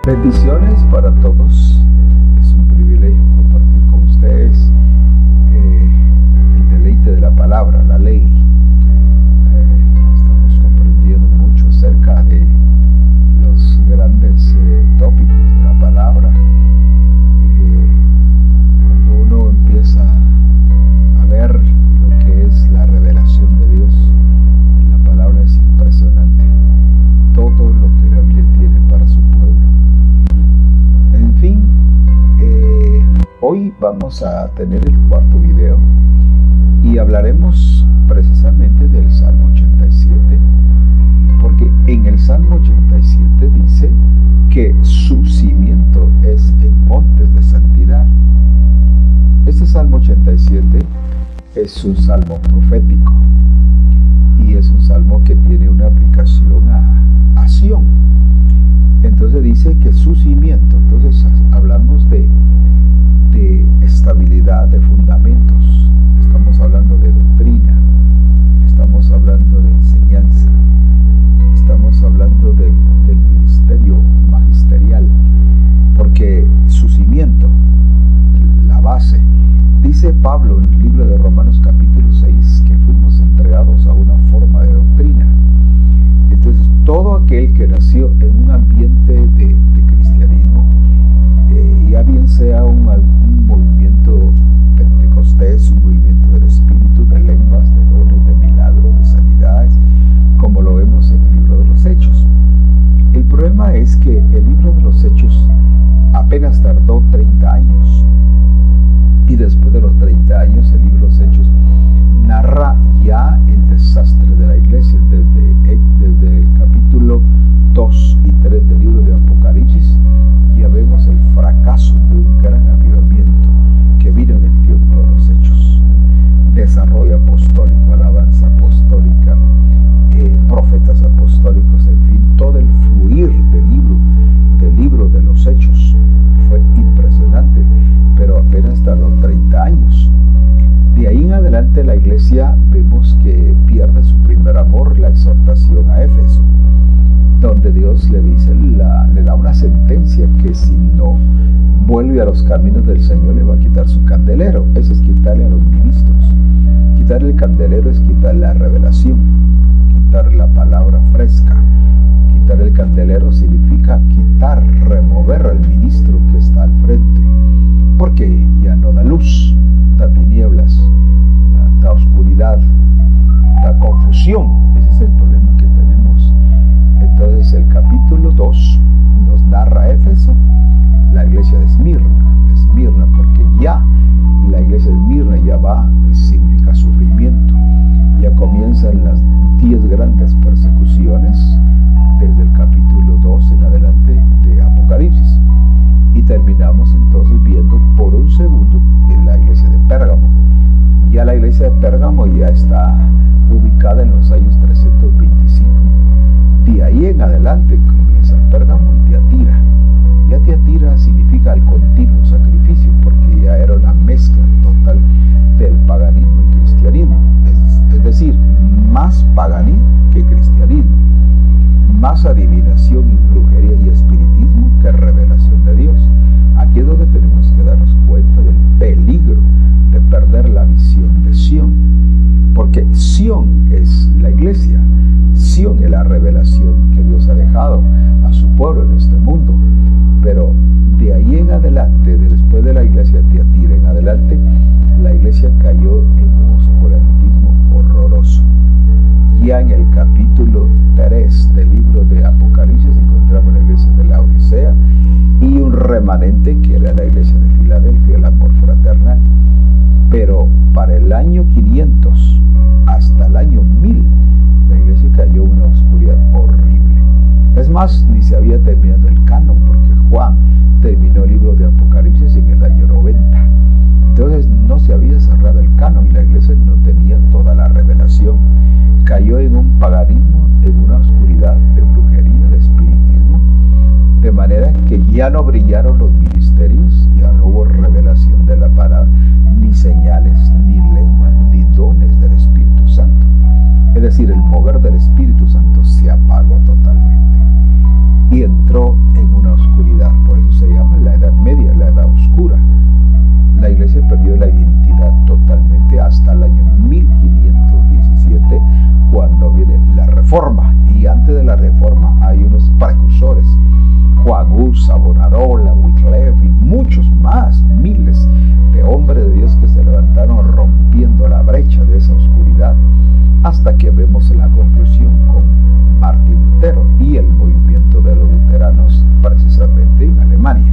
Bendiciones para todos. Es un privilegio compartir con ustedes el deleite de la palabra, la ley. Estamos comprendiendo mucho acerca de los grandes tópicos de la palabra. Cuando uno empieza a ver lo que es la revelación de Dios, la palabra es impresionante. Todo lo que la Biblia tiene para su pueblo. En fin, hoy vamos a tener el cuarto video y hablaremos precisamente del Salmo 87, porque en el Salmo 87 dice que su cimiento es en montes de santidad. Este Salmo 87 es un salmo profético y es un salmo que tiene una aplicación a Sión. Entonces dice que su cimiento, entonces hablamos de estabilidad, de fundamentos, estamos hablando de doctrina, estamos hablando de enseñanza, estamos hablando del ministerio magisterial, porque su cimiento, la base, dice Pablo en el libro de Romanos capítulo 6 que fuimos entregados a una forma de doctrina. Entonces todo aquel que nació en un ambiente de cristianismo, ya bien sea un movimiento pentecostés, un movimiento del espíritu, de lenguas, de dones, de milagros, de sanidades, como lo vemos en el libro de los Hechos. El problema es que el libro de los Hechos apenas tardó 30 años. Y después de los 30 años, el libro de los Hechos narra ya el desastre de la iglesia. Desde el capítulo 2 y 3 del libro de Apocalipsis, ya vemos el fracaso de un gran avivamiento que vino en el tiempo de los Hechos. Desarrollo apostólico, alabanza apostólica, profetas apostólicos, en fin, todo el fluir del libro de los Hechos fue impresionante, pero apenas tardó 30 años. De ahí en adelante la iglesia vemos que pierde su primer amor, la exhortación a Éfeso, donde Dios le dice, le da una sentencia que si no vuelve a los caminos del Señor le va a quitar su candelero. Eso es quitarle a los ministros. Quitarle el candelero es quitarle la revelación, quitar la palabra fresca. Quitar el candelero significa quitar, remover al ministro que está al frente, porque ya no da luz, da tinieblas, da oscuridad, da confusión. Ese es el problema que tenemos. Entonces el capítulo 2 nos narra Éfeso, la iglesia de Esmirna, porque ya la iglesia de Esmirna ya significa sufrimiento. Ya comienzan las 10 grandes persecuciones desde el capítulo 2 en adelante de Apocalipsis. Y terminamos entonces viendo por un segundo en la iglesia de Pérgamo. Ya la iglesia de Pérgamo ya está ubicada en los años 325. De ahí en adelante comienza Pérgamo y Tiatira. Ya Tiatira significa el continuo sacrificio, porque ya era una mezcla total del paganismo y cristianismo. Es decir, más paganismo que cristianismo, más adivinación y brujería y espiritismo que revelación de Dios. Aquí es donde tenemos que darnos cuenta del peligro de perder la visión de Sión, porque Sión es la iglesia, Sión es la revelación que Dios ha dejado a su pueblo en este mundo. Pero de ahí en adelante, después de la iglesia de Tiatira en adelante, la iglesia cayó en un oscurantismo horroroso. Ya en el capítulo 3 del libro de Apocalipsis encontramos la iglesia de la Odisea y un remanente que era la iglesia de Filadelfia, el amor fraternal. Pero para el año 500 hasta el año 1000, la iglesia cayó en una oscuridad horrible. Es más, ni se había terminado el canon, porque Juan terminó el libro de Apocalipsis en el año 90. Entonces no se había cerrado el canon y la iglesia no tenía toda la revelación. Cayó en un paganismo, en una oscuridad de brujería, de espiritismo, de manera que ya no brillaron los ministerios, ya no hubo revelación de la palabra, ni señales, ni lenguas, ni dones del Espíritu Santo. Es decir, el mover del Espíritu Santo se apagó totalmente y entró en una oscuridad oscuridad. Por eso se llama la Edad Media, la Edad Oscura. La iglesia perdió la identidad totalmente hasta el año 1517, cuando viene la Reforma. Y antes de la Reforma hay unos precursores: Juan Hus, Savonarola, Wycliffe y muchos más, miles de hombres de Dios que se levantaron rompiendo la brecha de esa oscuridad, hasta que vemos la conclusión con Martín Lutero y el movimiento de los luteranos, precisamente en Alemania,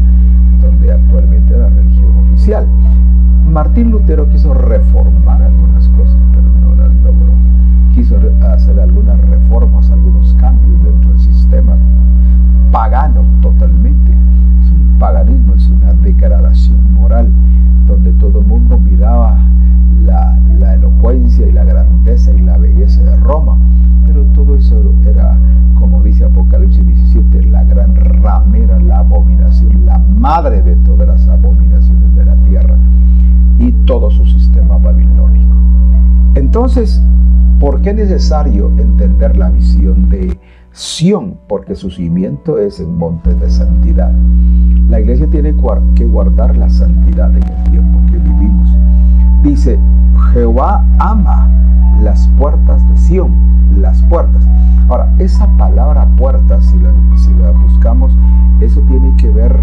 donde actualmente es la religión oficial. Martín Lutero quiso reformar algunas cosas, pero no las logró. Quiso hacer algunas reformas, algunos cambios dentro del sistema pagano totalmente. Es un paganismo, es una degradación moral, donde todo el mundo miraba la elocuencia y la grandeza y la belleza de Roma, pero todo eso era, como dice Apocalipsis 17, la gran ramera, la abominación, la madre de todas las abominaciones de la tierra y todo su sistema babilónico. Entonces, ¿por qué es necesario entender la visión de Sión? Porque su cimiento es en montes de santidad. La iglesia tiene que guardar la santidad en el tiempo que vivimos. Dice: Jehová ama las puertas de Sión, las puertas. Ahora, esa palabra puertas, si la buscamos, eso tiene que ver,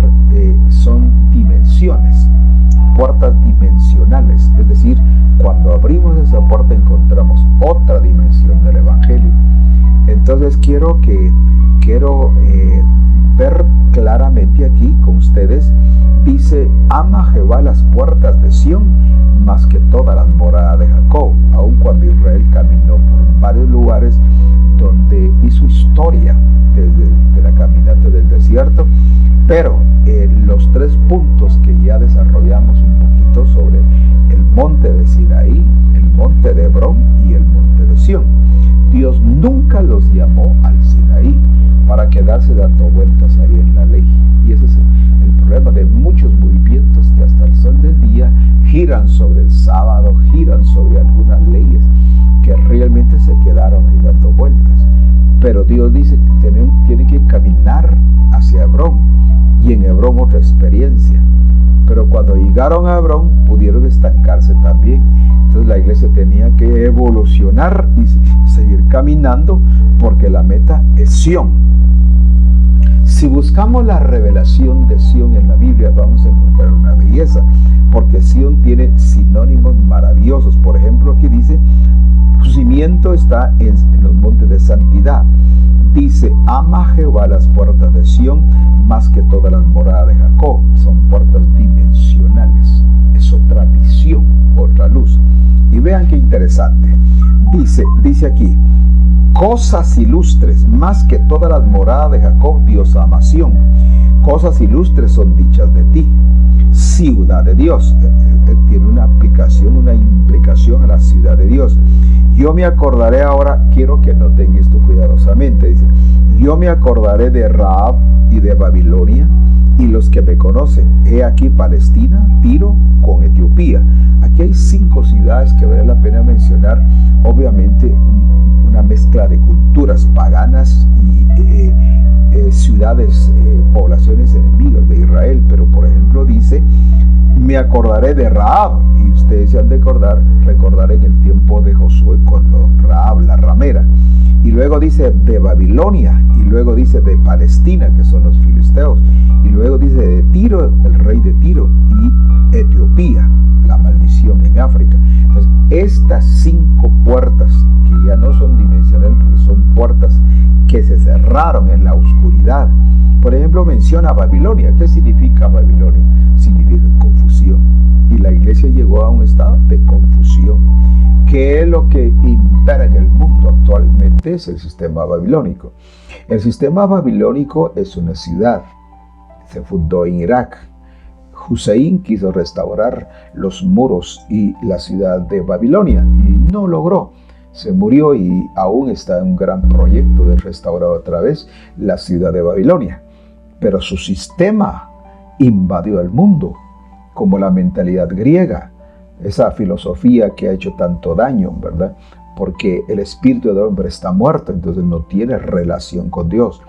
son dimensiones, puertas dimensionales. Es decir, cuando abrimos esa puerta encontramos otra dimensión del Evangelio. Entonces quiero ver claramente aquí con ustedes. Dice: ama Jehová las puertas de Sión más que todas las moradas de Jacob. Aun cuando Israel caminó por varios lugares donde hizo historia desde la caminata del desierto, pero los tres puntos que ya desarrollamos un poquito sobre el monte de Sinaí, el monte de Hebrón y el monte de Sión. Dios nunca los llamó al Sinaí para quedarse dando vueltas ahí en la ley. Y ese es el problema de muchos movimientos que hasta el sol del día giran sobre el sábado, giran sobre algunas leyes que realmente se quedaron ahí dando vueltas. Pero Dios dice que tienen que caminar hacia Hebrón, y en Hebrón otra experiencia. Pero cuando llegaron a Hebrón pudieron estancarse también. Entonces la iglesia tenía que evolucionar y seguir caminando, porque la meta es Sión. Si buscamos la revelación de Sión en la Biblia, vamos a encontrar una belleza, porque Sión tiene sinónimos maravillosos. Por ejemplo, aquí dice: su cimiento está en los montes de santidad. Dice: ama Jehová las puertas de Sión más que todas las moradas de Jacob. Son puertas dimensionales, es otra visión, otra luz. Y vean qué interesante. Dice aquí: cosas ilustres más que todas las moradas de Jacob, Dios ama Sión. Cosas ilustres son dichas de ti, ciudad de Dios. Tiene una aplicación, una implicación a la ciudad de Dios. Yo me acordaré ahora, quiero que noten esto cuidadosamente. Dice: yo me acordaré de Rahab y de Babilonia y los que me conocen. He aquí Palestina, Tiro con Etiopía. Aquí hay 5 ciudades que vale la pena mencionar. Obviamente una mezcla de culturas paganas y ciudades, poblaciones enemigas de Israel. Pero por ejemplo dice: me acordaré de Rahab, y ustedes se han de recordar en el tiempo de Josué con Rahab la ramera. Y luego dice de Babilonia, y luego dice de Palestina, que son los filisteos, y luego dice de Tiro, el rey de Tiro, y Etiopía, la maldición en África. Entonces, estas 5 puertas, que ya no son dimensionales, porque son puertas que se cerraron en la oscuridad. Por ejemplo, menciona Babilonia. ¿Qué significa Babilonia? Significa confusión. Y la iglesia llegó a un estado de confusión. ¿Qué es lo que impera en el mundo actualmente? Es el sistema babilónico. El sistema babilónico es una ciudad. Se fundó en Irak. Hussein quiso restaurar los muros y la ciudad de Babilonia y no logró. Se murió, y aún está en un gran proyecto de restaurar otra vez la ciudad de Babilonia. Pero su sistema invadió el mundo, como la mentalidad griega, esa filosofía que ha hecho tanto daño, ¿verdad? Porque el espíritu del hombre está muerto, entonces no tiene relación con Dios.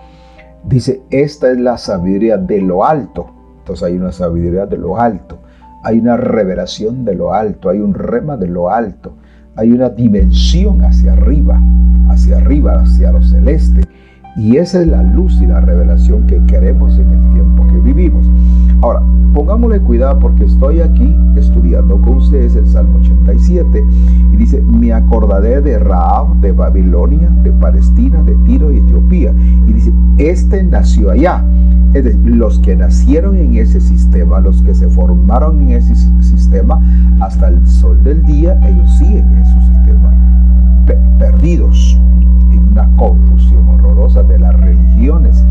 Dice, esta es la sabiduría de lo alto. Entonces hay una sabiduría de lo alto, hay una revelación de lo alto, hay un rema de lo alto, hay una dimensión hacia arriba, hacia lo celeste. Y esa es la luz y la revelación que queremos en el tiempo que vivimos. Ahora, pongámosle cuidado porque estoy aquí estudiando con ustedes el Salmo 87 y dice, me acordaré de Rahab, de Babilonia, de Palestina, de Tiro y Etiopía. Y dice, este nació allá. Es decir, los que nacieron en ese sistema, los que se formaron en ese sistema, hasta el sol del día, ellos siguen en su sistema, perdidos en una confusión horrorosa de las religiones,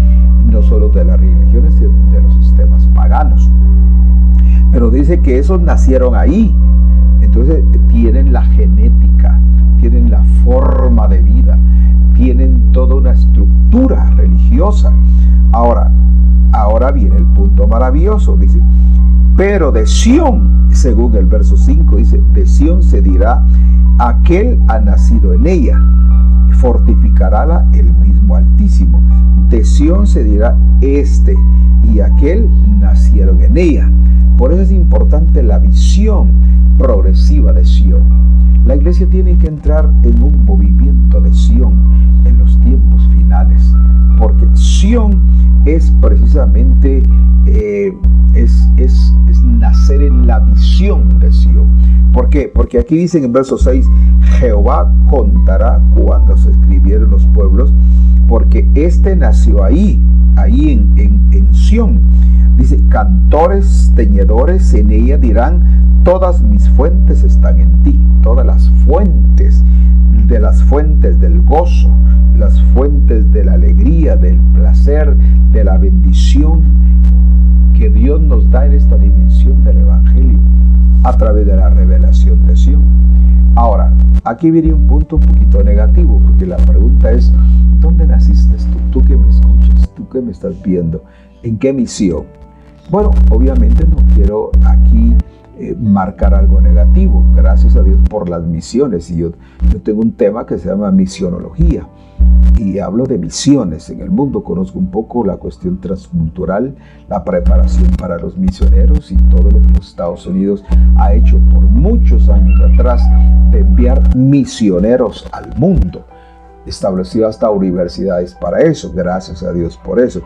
y no solo de las religiones, sino de los sistemas paganos. Pero dice que esos nacieron ahí, entonces tienen la genética, tienen la forma de vida, tienen toda una estructura religiosa. Ahora viene el punto maravilloso, dice, pero de Sión, según el verso 5, dice, de Sión se dirá, aquel ha nacido en ella, fortificarála el mismo Altísimo. De Sión se dirá, este y aquel nacieron en ella. Por eso es importante la visión progresiva de Sión. La iglesia tiene que entrar en un movimiento de Sión en los tiempos finales, porque Sión es precisamente es nacer en la visión de Sión. ¿Por qué? Porque aquí dice en el verso 6, Jehová contará cuando se escribieron los pueblos, porque este nació ahí en Sión. Dice, cantores, teñedores en ella dirán, todas mis fuentes están en ti. Todas las fuentes del gozo, las fuentes de la alegría, del placer, de la bendición que Dios nos da en esta dimensión del Evangelio a través de la revelación de Sión. Ahora, aquí viene un punto un poquito negativo, porque la pregunta es, ¿dónde naciste tú? Tú que me escuchas, tú que me estás viendo, ¿en qué misión? Bueno, obviamente no quiero aquí marcar algo negativo. Gracias a Dios por las misiones. Y yo tengo un tema que se llama misionología y hablo de misiones en el mundo. Conozco un poco la cuestión transcultural, la preparación para los misioneros y todo lo que los Estados Unidos ha hecho por muchos años atrás de enviar misioneros al mundo. Estableció hasta universidades para eso, gracias a Dios por eso.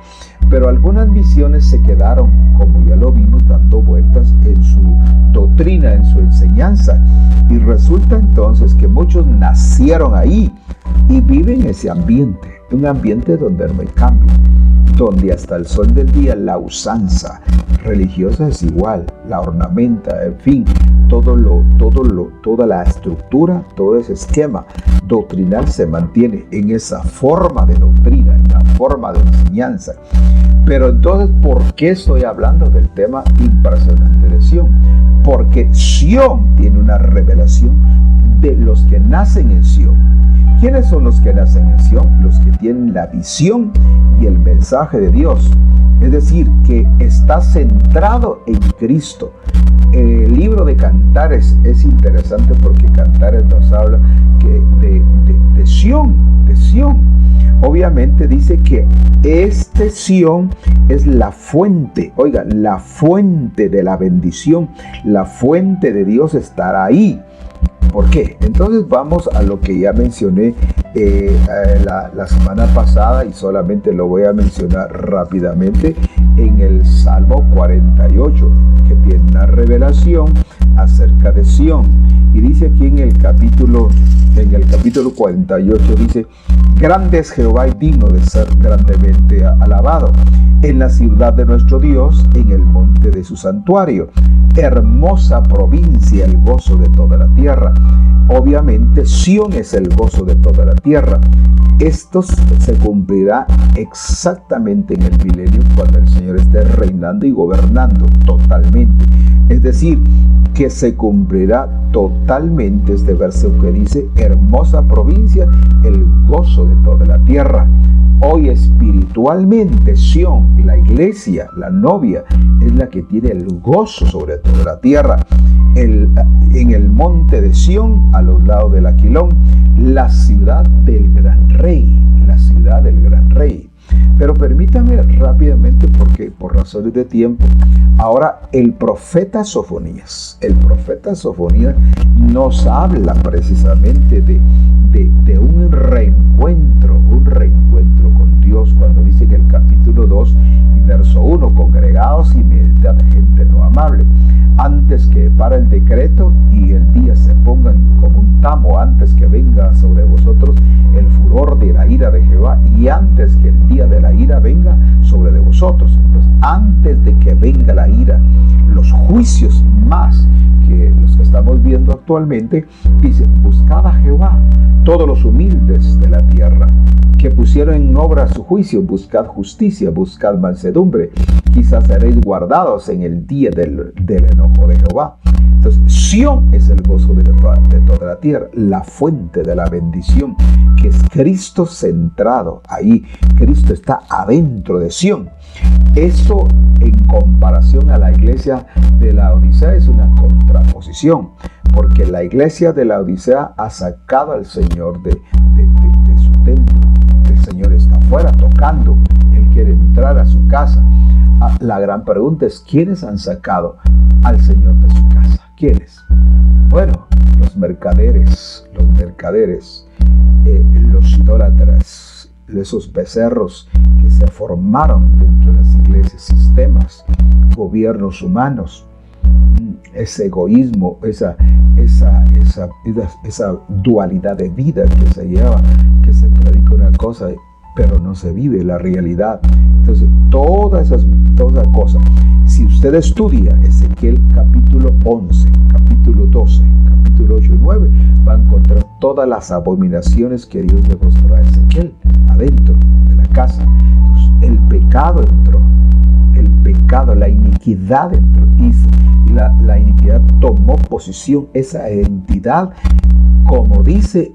Pero algunas misiones se quedaron, como ya lo vimos, dando vueltas en su doctrina, en su enseñanza. Y resulta entonces que muchos nacieron ahí y viven ese ambiente, un ambiente donde no hay cambio, donde hasta el sol del día la usanza religiosa es igual, la ornamenta, en fin, toda la estructura, todo ese esquema doctrinal se mantiene en esa forma de doctrina, en la forma de enseñanza. Pero entonces, ¿por qué estoy hablando del tema impresionante de Sión? Porque Sión tiene una revelación de los que nacen en Sión. ¿Quiénes son los que nacen en Sión? Los que tienen la visión y el mensaje de Dios. Es decir, que está centrado en Cristo. El libro de Cantares es interesante porque Cantares nos habla de Sión, de Sión. Obviamente dice que este Sión es la fuente, oiga, la fuente de la bendición, la fuente de Dios estará ahí. ¿Por qué? Entonces vamos a lo que ya mencioné la semana pasada y solamente lo voy a mencionar rápidamente en el Salmo 48, que tiene una revelación acerca de Sión. Y dice aquí en el capítulo 48, dice, grande es Jehová y digno de ser grandemente alabado en la ciudad de nuestro Dios, en el monte de su santuario. Hermosa provincia, el gozo de toda la tierra. Obviamente Sión es el gozo de toda la tierra. Esto se cumplirá exactamente en el milenio, cuando el Señor esté reinando y gobernando totalmente. Es decir, que se cumplirá totalmente este verso que dice, hermosa provincia, el gozo de toda la tierra. Hoy espiritualmente Sión, la iglesia, la novia, es la que tiene el gozo sobre toda la tierra. En el monte de Sión, a los lados del Aquilón, la ciudad del gran rey, la ciudad del gran rey. Pero permítame Permítame rápidamente porque por razones de tiempo. Ahora el profeta Sofonías nos habla precisamente de un reencuentro con Dios, cuando dice en el capítulo 2 y verso 1, congregaos y meditad gente no amable, antes que para el decreto y el día se pongan como un tamo, antes que venga sobre vosotros el furor de la ira de Jehová y antes que el día de la ira venga sobre de vosotros. Entonces, antes de que venga la ira, los juicios más que los que estamos viendo actualmente, dice: buscad a Jehová, todos los humildes de la tierra, que pusieron en obra su juicio, buscad justicia, buscad mansedumbre, quizás seréis guardados en el día del enojo de Jehová. Entonces, Sión es el gozo de toda la tierra, la fuente de la bendición, que es Cristo centrado. Ahí Cristo está adentro de Sión. Eso, en comparación a la iglesia de la Odisea, es una contraposición, porque la iglesia de la Odisea ha sacado al Señor de su templo. El Señor está afuera tocando, Él quiere entrar a su casa. La gran pregunta es: ¿quiénes han sacado al Señor de su casa? ¿Quiénes? Bueno, los mercaderes, los idólatras, esos becerros que se formaron dentro de las iglesias, sistemas, gobiernos humanos, ese egoísmo, esa dualidad de vida que se lleva, que se predica una cosa pero no se vive la realidad. Entonces, todas esas cosas, si usted estudia Ezequiel capítulo 11, capítulo 12, capítulo 8 y 9, va a encontrar todas las abominaciones que Dios le mostró a Ezequiel adentro de la casa. Entonces, el pecado entró, la iniquidad entró, y la iniquidad tomó posición, esa identidad, como dice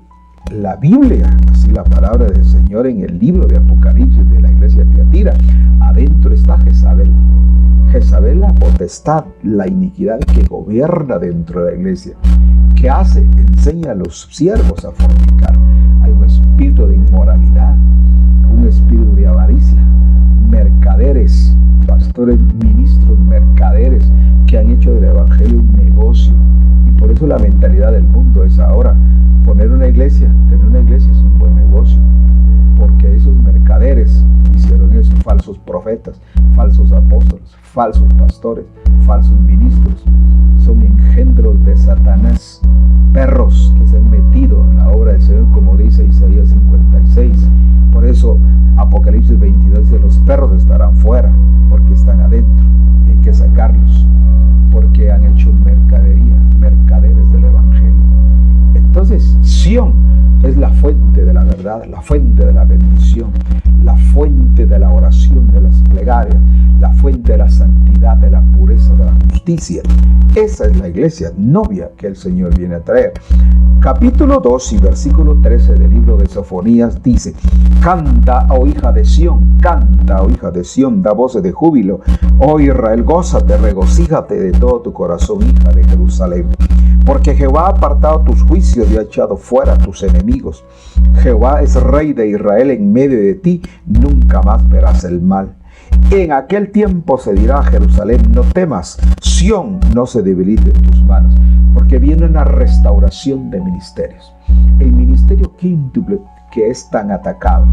la Biblia, así la palabra del Señor en el libro de Apocalipsis de la iglesia de Tiatira. Adentro está Jezabel, la potestad, la iniquidad que gobierna dentro de la iglesia. ¿Qué hace? Enseña a los siervos a fornicar. Hay un espíritu de inmoralidad, un espíritu de avaricia, mercaderes, pastores, ministros, mercaderes que han hecho del evangelio un negocio. Y por eso la mentalidad del mundo es ahora: tener una iglesia es un buen negocio, porque esos mercaderes hicieron eso, falsos profetas, falsos apóstoles, falsos pastores, falsos ministros, son engendros de Satanás, perros que se han metido en la obra del Señor, como dice Isaías 56. Por eso Apocalipsis 22 dice: los perros estarán fuera, porque están adentro, y hay que sacarlos, porque han hecho mercadería, mercaderes del evangelio. Entonces, Sión es la fuente de la verdad, la fuente de la bendición, la fuente de la oración, de las plegarias, la fuente de la santidad, de la pureza, de la justicia. Esa es la iglesia novia que el Señor viene a traer. Capítulo 2 y versículo 13 del libro de Sofonías dice: canta, oh hija de Sión, canta, oh hija de Sión, da voces de júbilo. Oh Israel, gózate, regocíjate de todo tu corazón, hija de Jerusalén. Porque Jehová ha apartado tus juicios y ha echado fuera tus enemigos. Jehová es rey de Israel en medio de ti, nunca más verás el mal. En aquel tiempo se dirá a Jerusalén: no temas, Sión, no se debilite en tus manos. Porque viene una restauración de ministerios. El ministerio quíntuple, que es tan atacado,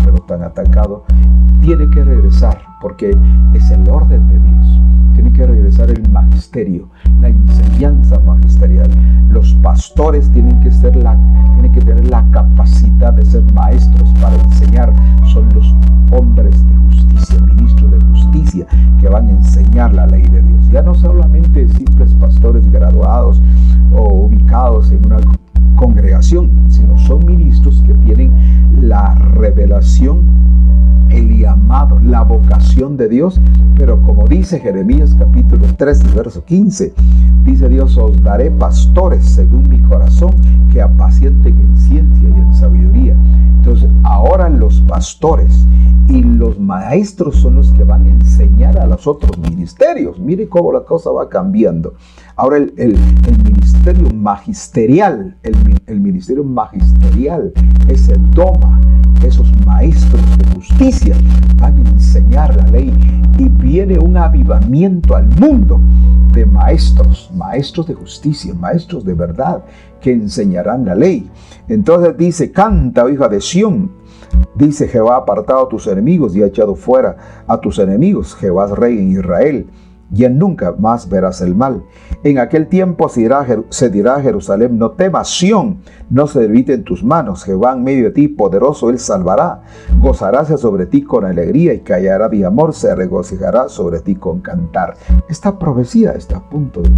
tiene que regresar, porque es el orden de Dios. Tiene que regresar el magisterio, la enseñanza magisterial. Los pastores tienen que tener la capacidad de ser maestros para enseñar. Son los hombres de justicia, ministros de justicia, que van a enseñar la ley de Dios. Ya no solamente simples pastores graduados o ubicados en una congregación, sino son ministros que tienen la revelación, el llamado, la vocación de Dios. Pero como dice Jeremías capítulo 3 verso 15, dice Dios: os daré pastores según mi corazón, que apacienten en ciencia y en sabiduría. Entonces ahora los pastores y los maestros son los que van a enseñar a los otros ministerios. Mire cómo la cosa va cambiando. Ahora el ministerio magisterial, el ministerio magisterial, ese doma, esos maestros de justicia van a enseñar la ley, y viene un avivamiento al mundo de maestros de justicia, maestros de verdad, que enseñarán la ley. Entonces dice: canta, oh hija de Sión. Dice: Jehová ha apartado a tus enemigos y ha echado fuera a tus enemigos. Jehová es rey en Israel, y en nunca más verás el mal. En aquel tiempo se dirá a Jerusalén: no temas, Sión, no se debilite en tus manos. Jehová en medio de ti, poderoso, él salvará. Gozaráse sobre ti con alegría, y callará de amor, se regocijará sobre ti con cantar. Esta profecía está a punto de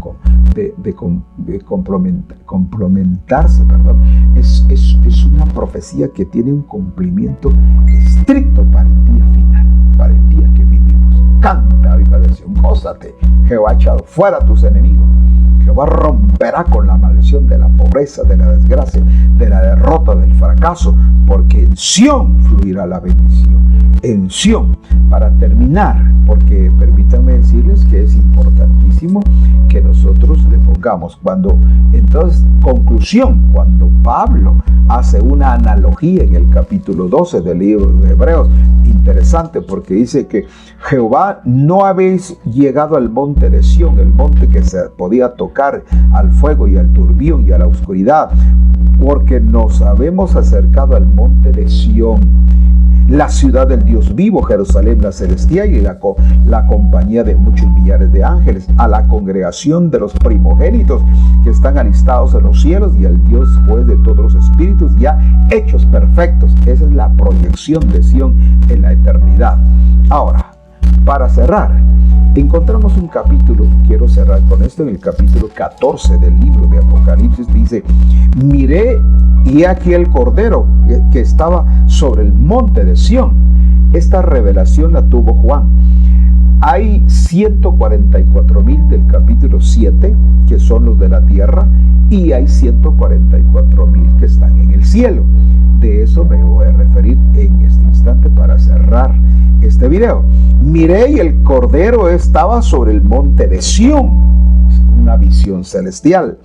complementarse. Es una profecía que tiene un cumplimiento estricto para el día final, para el día que vivimos. Canta, hija de Sión, gózate. Jehová ha echado fuera a tus enemigos. Jehová romperá con la maldición de la pobreza, de la desgracia, de la derrota, del fracaso, porque en Sión fluirá la bendición. En Sión. Para terminar, porque permítanme decirles que es importantísimo que nosotros le pongamos, entonces, conclusión, cuando Pablo hace una analogía en el capítulo 12 del libro de Hebreos, interesante, porque dice que Jehová, no habéis llegado al monte de Sión, el monte que se podía tocar al fuego y al turbión y a la oscuridad, porque nos habemos acercado al monte de Sión, la ciudad del Dios vivo, Jerusalén la celestial, y la compañía de muchos millares de ángeles, a la congregación de los primogénitos que están alistados en los cielos, y al Dios juez de todos los espíritus ya hechos perfectos. Esa es la proyección de Sión en la eternidad. Ahora, para cerrar, encontramos un capítulo, quiero cerrar con esto, en el capítulo 14 del libro de Apocalipsis. Dice: miré, y aquí el Cordero que estaba sobre el monte de Sión. Esta revelación la tuvo Juan. Hay 144,000 del capítulo 7, que son los de la tierra, y hay 144,000 que están en el cielo. De eso me voy a referir en este instante para cerrar este video. Miré, y el Cordero estaba sobre el monte de Sión. Una visión celestial.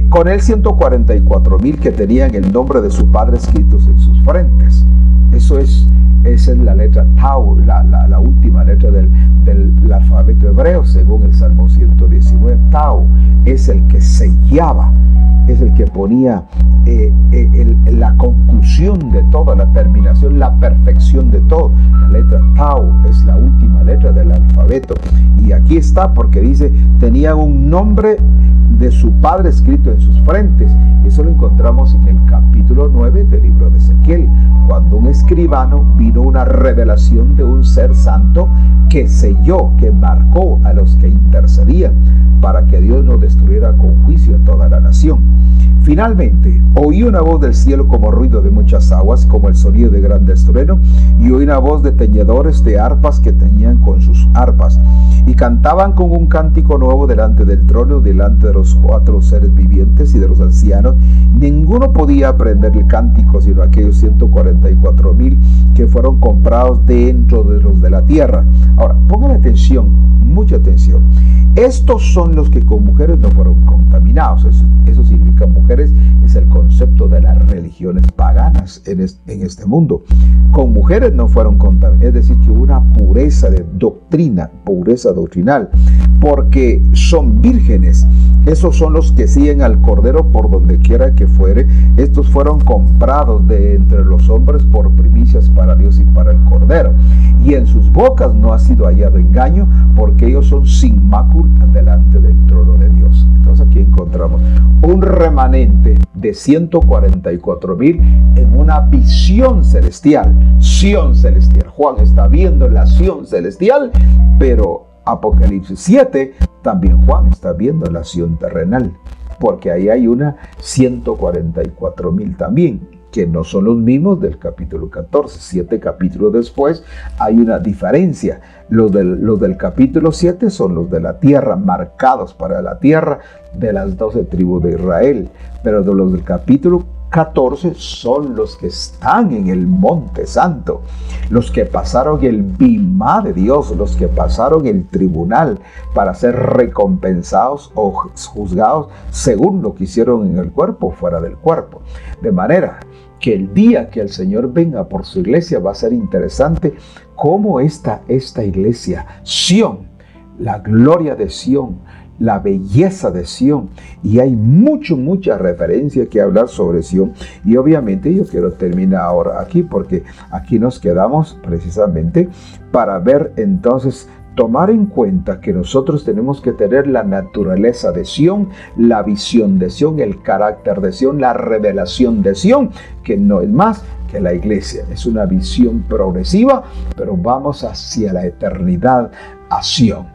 Con él 144,000 que tenían el nombre de su Padre escritos en sus frentes. Esa es la letra Tau, la última letra del alfabeto hebreo, según el Salmo 119. Tau es el que sellaba, es el que ponía la conclusión de todo, la terminación, la perfección de todo. La letra Tau es la última letra del alfabeto. Y aquí está, porque dice: tenían un nombre de su Padre escrito en sus frentes. Eso lo encontramos en el capítulo 9 del libro de Ezequiel, cuando un escribano vino una revelación de un ser santo que selló, que marcó a los que intercedían para que Dios no destruyera con juicio a toda la nación. Finalmente, oí una voz del cielo como ruido de muchas aguas, como el sonido de grandes truenos, y oí una voz de tañedores de arpas que tañían con sus arpas, y cantaban con un cántico nuevo delante del trono, delante de los 4 seres vivientes y de los ancianos. Ninguno podía aprender el cántico, sino aquellos 144,000 que fueron comprados dentro de los de la tierra. Ahora, pongan atención, mucha atención. Estos son los que con mujeres no fueron contaminados. Eso significa mujeres, es el concepto de las religiones paganas en este mundo. Con mujeres no fueron contaminados, es decir, que hubo una pureza de doctrina, pureza doctrinal, porque son vírgenes. Esos son los que siguen al Cordero por donde quiera que fuere. Estos fueron comprados de entre los hombres por primicias para Dios y para el Cordero. Y en sus bocas no ha sido hallado engaño, porque ellos son sin mácula delante del trono de Dios. Entonces aquí encontramos un remanente de 144,000 en una visión celestial, Sión celestial. Juan está viendo la Sión celestial, pero Apocalipsis 7, también Juan está viendo la Sión terrenal, porque ahí hay una 144,000 también, que no son los mismos del capítulo 14. 7 capítulos después hay una diferencia. Los del capítulo 7 son los de la tierra, marcados para la tierra de las 12 tribus de Israel, pero de los del capítulo 14 son los que están en el monte santo, los que pasaron el bimá de Dios, los que pasaron el tribunal para ser recompensados o juzgados según lo que hicieron en el cuerpo o fuera del cuerpo. De manera que el día que el Señor venga por su iglesia va a ser interesante cómo esta iglesia, Sión, la gloria de Sión, la belleza de Sión, y hay mucha referencia que hablar sobre Sión, y obviamente yo quiero terminar ahora aquí porque aquí nos quedamos precisamente para ver entonces, tomar en cuenta que nosotros tenemos que tener la naturaleza de Sión, la visión de Sión, el carácter de Sión, la revelación de Sión, que no es más que la iglesia. Es una visión progresiva, pero vamos hacia la eternidad, a Sión.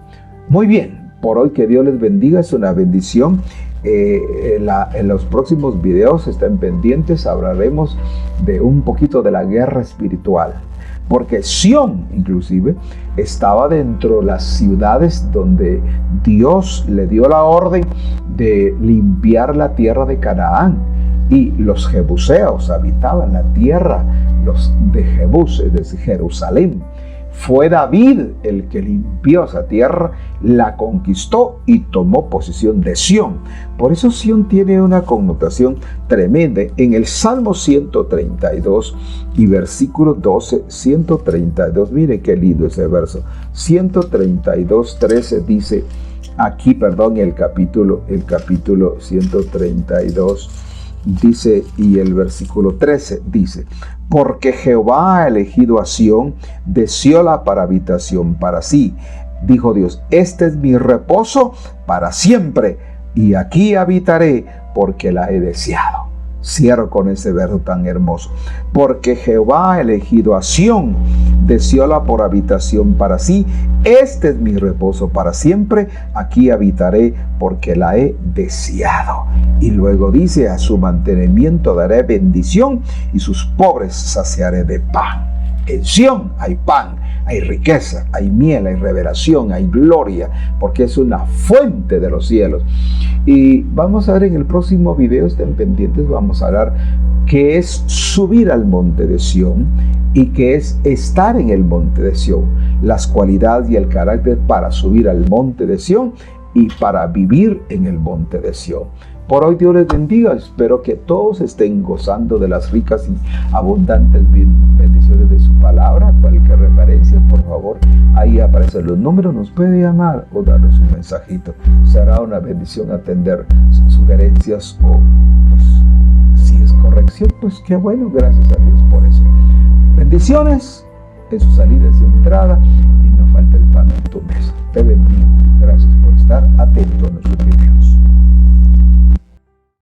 Muy bien, por hoy que Dios les bendiga, es una bendición. En los próximos videos estén pendientes, hablaremos de un poquito de la guerra espiritual. Porque Sión, inclusive, estaba dentro de las ciudades donde Dios le dio la orden de limpiar la tierra de Canaán. Y los jebuseos habitaban la tierra, los de Jebús, es decir, Jerusalén. Fue David el que limpió esa tierra, la conquistó y tomó posesión de Sión. Por eso Sión tiene una connotación tremenda. En el Salmo 132 y versículo 12, 132, miren qué lindo ese verso. 132, 13 dice, aquí, perdón, el capítulo 132 dice, y el versículo 13 dice, porque Jehová ha elegido a Sión, deseóla para habitación para sí. Dijo Dios, este es mi reposo para siempre, y aquí habitaré porque la he deseado. Cierro con ese verso tan hermoso. Porque Jehová ha elegido a Sión, deseóla por habitación para sí. Este es mi reposo para siempre, aquí habitaré porque la he deseado. Y luego dice, a su mantenimiento daré bendición y sus pobres saciaré de pan. En Sión hay pan, hay riqueza, hay miel, hay revelación, hay gloria, porque es una fuente de los cielos. Y vamos a ver en el próximo video, estén pendientes, vamos a hablar qué es subir al monte de Sión y qué es estar en el monte de Sión, las cualidades y el carácter para subir al monte de Sión y para vivir en el monte de Sión. Por hoy Dios les bendiga, espero que todos estén gozando de las ricas y abundantes bendiciones de su palabra. Cualquier referencia, por favor, ahí aparecen los números, nos puede llamar o darnos un mensajito. Será una bendición atender sugerencias o, pues, si es corrección, pues qué bueno, gracias a Dios por eso. Bendiciones en su salida y su entrada, y no falta el pan en tu mesa. Te bendigo, gracias por estar atento a nuestros videos.